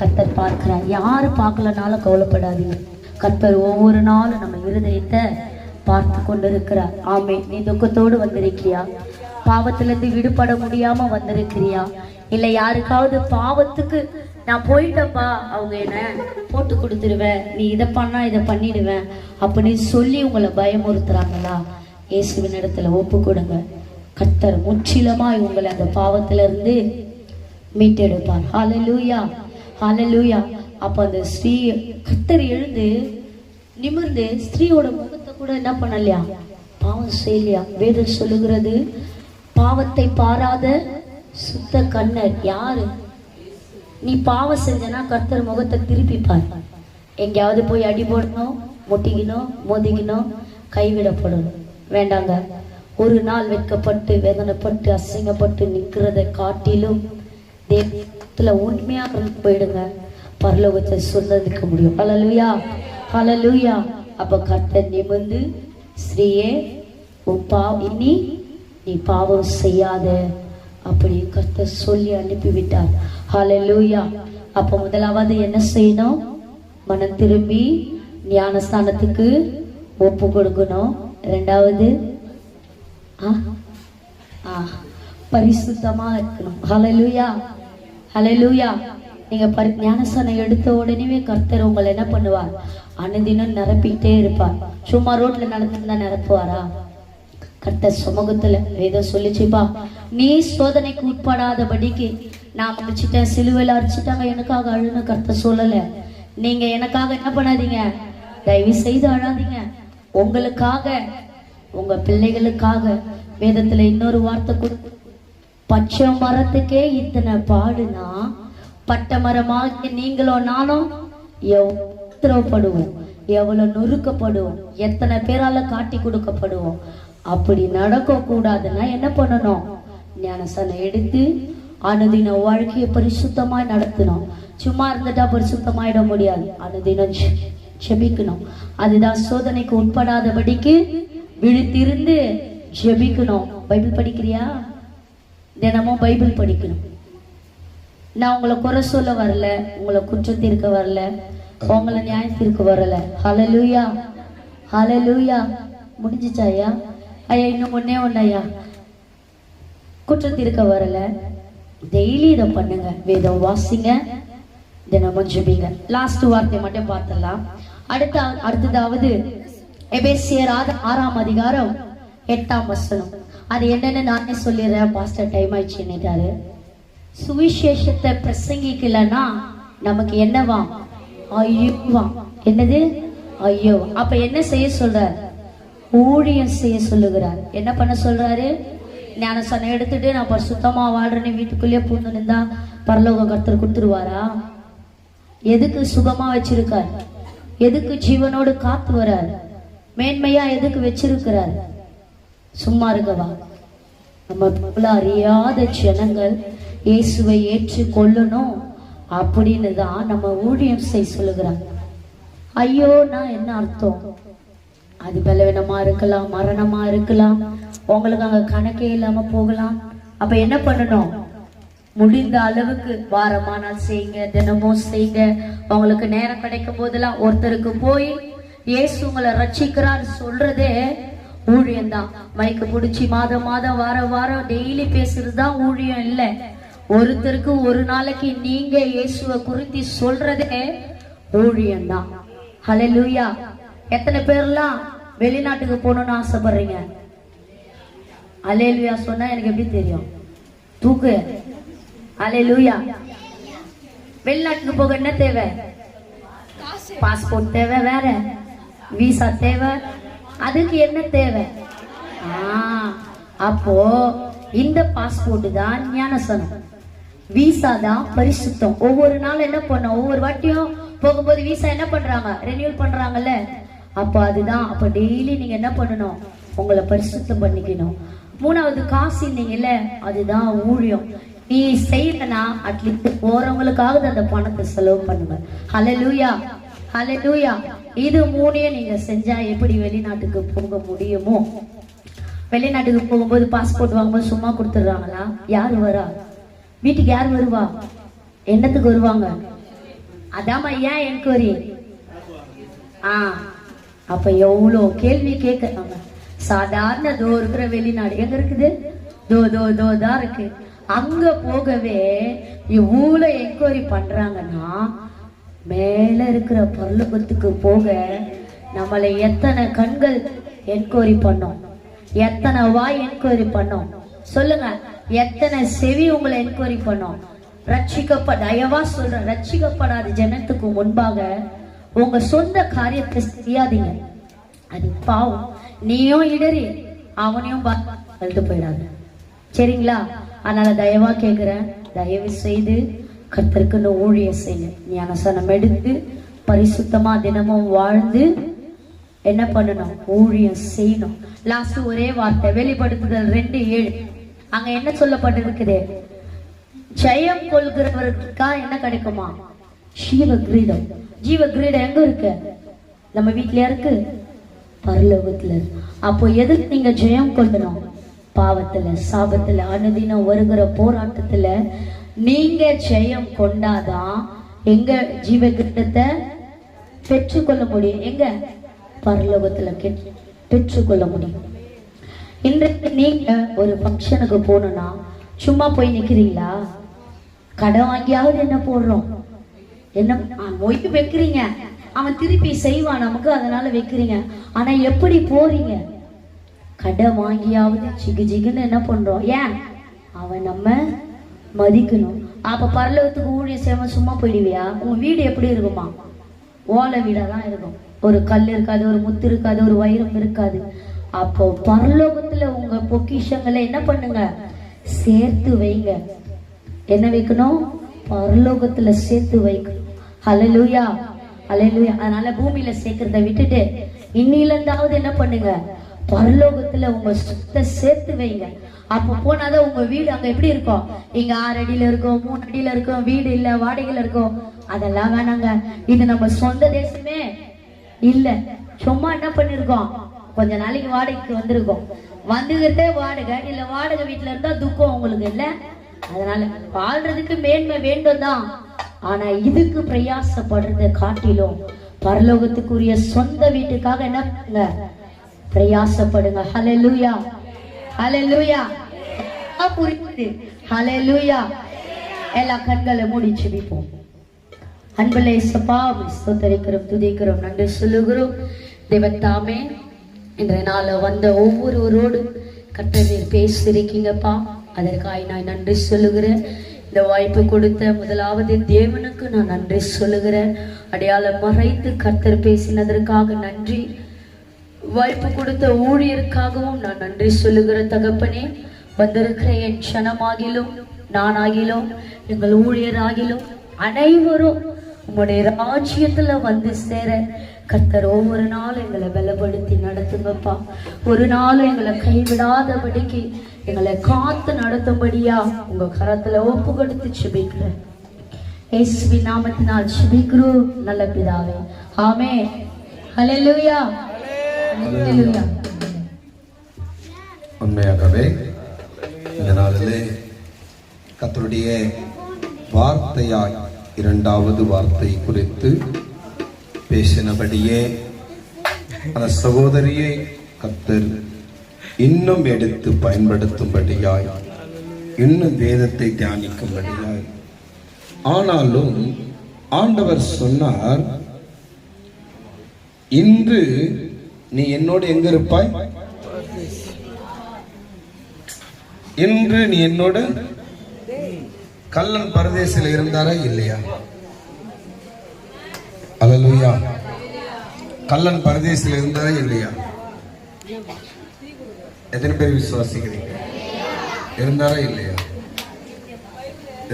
கர்த்தர் பார்க்கிறார். யாரு பார்க்கலனாலும் கவலைப்படாதீங்க. கர்த்தர் ஒவ்வொரு நாளும் நம்ம இருதயத்தை பார்த்து கொண்டிருக்கிறார். ஆமே. நீ துக்கத்தோடு வந்திருக்கிறியா? பாவத்திலிருந்து விடுபட முடியாம வந்திருக்கிறியா? இல்ல யாருக்காவது பாவத்துக்கு நான் போயிட்டப்பா, அவங்க என்ன போட்டு கொடுத்துருவேன், நீ இதை பண்ணா இதை பண்ணிடுவேன் அப்படின்னு சொல்லி உங்களை பயமுறுத்துறாங்களா? இயேசுவின் இடத்துல ஒப்பு கொடுங்க. கர்த்தர் முற்றிலுமாய் உங்களை அந்த பாவத்துல இருந்து மீட்டெடுப்பார். ஹல்லேலூயா, ஹல்லேலூயா. அப்ப அந்த ஸ்ரீ கர்த்தர் எழுந்து நிமிர்ந்து ஸ்திரீயோட முகத்தை கூட என்ன பண்ணலையா, பாவம் செய்யலையா. வேதம் சொல்லுகிறது, பாவத்தை பாராத சுத்த கண்ணர் யாரு? நீ பாவம் செஞ்சனா கர்த்தர் முகத்தை திருப்பிப்பார். எங்கேயாவது போய் அடி போடணும், முட்டிக்கணும், மோதிக்கணும், கைவிடப்படணும். வேண்டாங்க. ஒரு நாள் வெட்கப்பட்டு வேதனைப்பட்டு அசிங்கப்பட்டு நிற்கிறதை காட்டிலும் தேவத்துல உண்மையா போயிடுங்க, பரலோகத்தை சொந்ததிக்க முடியும். ஹல்லேலூயா, ஹல்லேலூயா. அப்ப கர்த்தர் நிமிர்ந்து, ஸ்ரீயே இனி நீ பாவம் செய்யாத அப்படி கர்த்தர் சொல்லி அனுப்பிவிட்டார். ஹல்லேலூயா. அப்ப முதலாவது என்ன செய்யணும்? மனம் திரும்பி ஞானஸ்தானத்துக்கு ஒப்பு கொடுக்கணும். இரண்டாவது பரிசுத்தமா இருக்கணும். ஹல்லேலூயா, ஹல்லேலூயா. நீங்க ஞானஸ்தானம் எடுத்த உடனே கர்த்தர் உங்களை என்ன பண்ணுவார்? அனுதினம் நிரப்பிக்கிட்டே இருப்பார். சும்மா ரோட்ல நடந்துருந்தா நிரப்புவாரா? கர்த்தர் சமூகத்துல ஏதோ சொல்லிச்சுப்பா, நீ சோதனைக்கு உட்படாதபடிக்கு நான் முடிச்சுட்டேன், சிலுவையில அடிச்சுட்டாங்க, எனக்காக அழுன்னு கர்த்தர் சொல்லல. நீங்க எனக்காக என்ன பண்ணாதீங்க, தயவு செய்து அழாதீங்க. உங்களுக்காக, உங்க பிள்ளைகளுக்காக. வேதத்துல இன்னொரு வார்த்தை, பச்சை மரத்துக்கே இத்தனை பாடுனா பட்ட மரமாகி நீங்களும் நானும் எவ்வளவுப்படுவோம், எவ்வளவு நொறுக்கப்படுவோம், எத்தனை பேரால காட்டி கொடுக்கப்படுவோம். அப்படி நடக்க கூடாதுன்னா என்ன பண்ணணும்? ஞானஸ்தானம் எடுத்து அனுதின வாழ்க்கையை பரிசுத்தமாய் நடத்தணும். சும்மா இருந்துட்டா பரிசுத்தமாயிட முடியாது. அனுதினம் ஜெபிக்கணும். அதுதான் சோதனைக்கு உட்படாதபடிக்கு விழித்திருந்து ஜெபிக்கணும். பைபிள் படிக்கிறியா? தினமும் பைபிள் படிக்கணும். நான் உங்களை குறை சொல்ல வரல, உங்களை குற்றம் தீர்க்க வரல, உங்களை நியாயம் தீர்க்க வரல. ஹல்லேலூயா, ஹல்லேலூயா. முடிஞ்சிச்சாயா? ஐயா இன்னும் ஒன்னே ஒன்னையா, குற்றம் தீர்க்க வரல. டெய்லி இதை பண்ணுங்க. வேதம் வாசிங்க, தினமும் ஜெபிங்க. லாஸ்ட் வார்த்தை மட்டும் பார்த்துடலாம். அடுத்ததாவது எபேசியர் 6ஆம் அதிகாரம் 8ஆம் வசனம். அது என்னன்னு நானே சொல்லிடுறேன், பாஸ்டர் டைம் ஆயிடுச்சுன்னுட்டாரு. சுவிசேஷத்தை பிரசங்கிக்கலன்னா நமக்கு என்னவா? ஐயோவா. என்னது? ஐயோ. அப்ப என்ன செய்ய சொல்றார்? ஊழியம் செய்ய சொல்லுகிறார். என்ன பண்ண சொல்றாரு? ஞானஸ்நானம் எடுத்துட்டு நான் பரிசுத்தமா வாழ்றேன்னு வீட்டுக்குள்ளேயே பூந்து நின்றா பரலோக கர்த்தர் கொடுத்துருவாரா? எதுக்கு சுகமா வச்சிருக்கார்? எதுக்கு ஜீவனோடு காத்து வரார்? மேன்மையா எதுக்கு வச்சிருக்கிறார்? சும்மா இருக்கவா? நம்ம அறியாத ஜனங்கள் இயேசுவை ஏற்று கொள்ளணும் அப்படின்னு தான் நம்ம ஊழியம் செய்ய சொல்லுகிறாங்க. ஐயோனா என்ன அர்த்தம்? அது பலவீனமா இருக்கலாம், மரணமா இருக்கலாம், உங்களுக்கு அங்க கணக்கே இல்லாம போகலாம். அப்ப என்ன பண்ணணும்? முடிந்த அளவுக்கு வாரமானால் செய்யுங்க, தினமும் செய்யுங்க. உங்களுக்கு நேரம் கிடைக்கும் போதெல்லாம் ஒருத்தருக்கு போய் இயேசு உங்களை ரட்சிக்கிறார் சொல்றதே ஊழியம்தான். மைக்கு பிடிச்சி மாதம் மாதம் வாரம் டெய்லி பேசுறதுதான் ஊழியம் இல்லை. ஒருத்தருக்கு ஒரு நாளைக்கு நீங்க இயேசுவை குறித்து சொல்றதே ஊழியம்தான். ஹல்லேலூயா. எத்தனை பேர்லாம் வெளிநாட்டுக்கு போகணும்னு ஆசைப்படுறீங்க? ஹல்லேலூயா சொன்னா எனக்கு எப்படி தெரியும்? தூக்கு. ஹல்லேலூயா. வெளிநாட்டுக்கு போக என்ன தேவை? பாஸ்போர்ட் தேவை, வேற விசா தேவை. அதுக்கு என்ன தேவை? அப்போ இந்த பாஸ்போர்ட் தான் ஞானஸ்நானம், விசா தான் பரிசுத்தம். ஒவ்வொரு நாள் என்ன பண்ணோம்? ஒவ்வொரு வாட்டியும் போகும்போது விசா என்ன பண்றாங்க? ரெனியூல் பண்றாங்கல்ல. அப்போ அதுதான். அப்ப டெய்லி நீங்க என்ன பண்ணணும்? உங்களை பரிசுத்தம் பண்ணிக்கணும். மூணாவது காசு இல்லைங்கல்ல, அதுதான் ஊழியம். நீ செய்யலனா அட்லீஸ்ட் போறவங்களுக்காக அந்த பணத்தை செலவு பண்ணுங்க. ஹல்லேலூயா, ஹல்லேலூயா. இது மூணையும் நீங்க செஞ்சா எப்படி வெளிநாட்டுக்கு போக முடியுமோ? வெளிநாட்டுக்கு போகும்போது பாஸ்போர்ட் வாங்கும்போது சும்மா கொடுத்துடுறாங்களா? யாரு வரா? வீட்டுக்கு யார் வருவா? என்னத்துக்கு வருவாங்க? அதாம ஏன் என்கொயரி? அப்ப எவ்வளோ கேள்வி கேட்கறாங்க. சாதாரண தோ இருக்கிற வெளிநாடு எங்க இருக்குது? தோ தான் இருக்கு. அங்க போகவே இவ்வளோ என்கொயரி பண்றாங்கன்னா மேல இருக்கிற பரலோகத்துக்கு போக நம்மளை எத்தனை கண்கள் என்கொயரி பண்ணோம்? எத்தனை வாய் என்கொயரி பண்ணோம்? சொல்லுங்க. எத்தனை செவி உங்களை என்கொயரி பண்ணோம்? தயவா சொல்றேன், ரட்சிக்கப்படாத ஜனத்துக்கு முன்பாக உங்க சொந்த காரியத்தை செய்யாதீங்க. அது பாவம். நீயும் இடறி அவனையும் அழுத்து போயிடாது. சரிங்களா? அதனால தயவா கேட்கிறேன், தயவு செய்து கர்த்தருக்குன்னு ஊழியம் செய்யுங்க. ஞானஸ்நானம் எடுத்து பரிசுத்தமா தினமும் வாழ்ந்து என்ன பண்ணணும்? ஊழியம் செய்யணும். லாஸ்ட் ஒரே வார்த்தை, வெளிப்படுத்துதல் 2:7. அங்க என்ன சொல்லப்பட்டிருக்குது? ஜெயம் கொள்கிறவருக்கா என்ன கிடைக்குமா? ஜீவ கிரீடம். ஜீவ கிரீடம் எங்க இருக்கு? நம்ம வீட்லயா இருக்கு? பரலோகத்துல. அப்போ எதுக்கு நீங்க ஜெயம் கொள்ளணும்? பாவத்துல, சாபத்துல, அனுதினம் வருகிற போராட்டத்துல நீங்க ஜெயம் கொண்டாதான் எங்க ஜீவ கிரீடத்தை பெற்றுக்கொள்ள முடியும். எங்க? பரலோகத்துல பெற்றுக்கொள்ள முடியும். இன்றைக்கு நீங்க ஒரு ஃபங்க்ஷனுக்கு போகணும்னா சும்மா போய் நிக்கிறீங்களா? கடன் வாங்கியாவது என்ன போடுறோம்? என்ன நோய்க்கு வைக்கிறீங்க, அவன் திருப்பி செய்வான் நமக்கு, அதனால வைக்கிறீங்க. ஆனா எப்படி போறீங்க? கடன் வாங்கியாவது ஜிகுன்னு என்ன பண்றோம்? ஏன்? அவன் நம்ம மதிக்கணும். அப்ப பரலோகத்துக்கு ஊழியம் செய்யாம சும்மா போயிடுவியா? உங்க வீடு எப்படி இருக்குமா? ஓலை வீடாதான் இருக்கும். ஒரு கல் இருக்காது, ஒரு முத்து இருக்காது, ஒரு வைரம் இருக்காது. அப்போ பரலோகத்துல உங்க பொக்கிஷங்களை என்ன பண்ணுங்க? சேர்த்து வைங்க. என்ன வைக்கணும்? பரலோகத்துல சேர்த்து வைக்கணும். ஹல்லேலூயா, ஹல்லேலூயா. அதனால பூமியில சேர்க்கிறத விட்டுட்டு இன்னில இருந்தாவது என்ன பண்ணுங்க? பரலோகத்துல உங்க சொத்தை சேர்த்து வைங்க. அப்ப போனாதான் உங்க வீடு அங்க எப்படி இருக்கும்? இங்க 6 அடியில இருக்கும், 3 அடியில இருக்கும், வீடு இல்ல, வாடகையில இருக்கும். அதெல்லாம் வேணாங்க. இது நம்ம சொந்த தேசமே இல்ல. சும்மா என்ன பண்ணிருக்கோம்? கொஞ்ச நாளைக்கு வாடகைக்கு வந்திருக்கோம். வந்துகிட்டே வாடகை இல்ல, வாடகை வீட்டுல இருந்தா துக்கம் உங்களுக்கு இல்ல. அதனால வாழ்றதுக்கு மேன்மை வேண்டும் தான். ஆனா இதுக்கு பிரயாசப்படுறத காட்டிலும் பரலோகத்துக்குரிய சொந்த வீட்டுக்காக என்ன பண்ணுங்க? பிரயாசப்படுங்க. ஹல்லேலூயா, ஹல்லேலூயா. புரியுது? ஹல்லேலூயா. எல்லா கண்களை மூடி ஜெபிப்போம். அன்புள்ள இயேசுப்பா, ஸ்தோத்திரிக்கிறோம், துதிக்கிறோம், நன்றி சொல்லுகிறோம். தேவன் தாமே இன்றைய நாள் வந்த ஒவ்வொருவரோடு கர்த்தர் நீர் பேசியிருக்கீங்கப்பா. அதற்காக நான் நன்றி சொல்லுகிறேன். இந்த வாய்ப்பு கொடுத்த முதலாவது தேவனுக்கு நான் நன்றி சொல்லுகிறேன். அடையாளம் மறைத்து கர்த்தர் பேசினதற்காக நன்றி. வாய்ப்பு கொடுத்த ஊழியருக்காகவும் நான் நன்றி சொல்லுகிற தகப்பனே. வந்திருக்கிற என் ஜனமாகிலும் நானாகிலும் எங்கள் ஊழியராகிலும் அனைவரும் உம்முடைய ராஜ்யத்துல வந்து சேர கர்த்தர் ஒவ்வொரு நாள் எங்களை பலப்படுத்தி நடத்துங்கப்பா. ஒரு நாள் எங்களை கைவிடாதபடிக்கு எங்களை காத்து நடத்தும்படியா உங்க கரத்துல ஒப்பு கொடுத்து ஜெபிக்கிறேன். இயேசுவின் நாமத்தினால் ஜெபிக்கிறோம் நல்ல பிதாவே, ஆமென். ஹல்லேலூயா, ஹல்லேலூயா. உண்மையாகவே இந்த நாளிலே கர்த்தருடைய வார்த்தையாய் இரண்டாவது வார்த்தை குறித்து பேசினபடியே அந்த சகோதரியை கர்த்தர் இன்னும் எடுத்து பயன்படுத்தும்படியாய், இன்னும் வேதத்தை தியானிக்கும்படியாய். ஆனாலும் ஆண்டவர் சொன்னார், இன்று நீ என்னோடு எங்க இருப்பாய்? இன்று நீ என்னோட. கல்லன் பரதேசில் இருந்தாரா இல்லையா? அல்லேலூயா. கல்லன் பரதேசில் இருந்தாரா இல்லையா? எத்தனை பேர் விசுவாசிக்கிறீங்க? இருந்தாரா இல்லையா?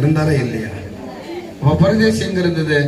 இருந்தாரா இல்லையா? அப்ப பரதேசி எங்க இருந்தது?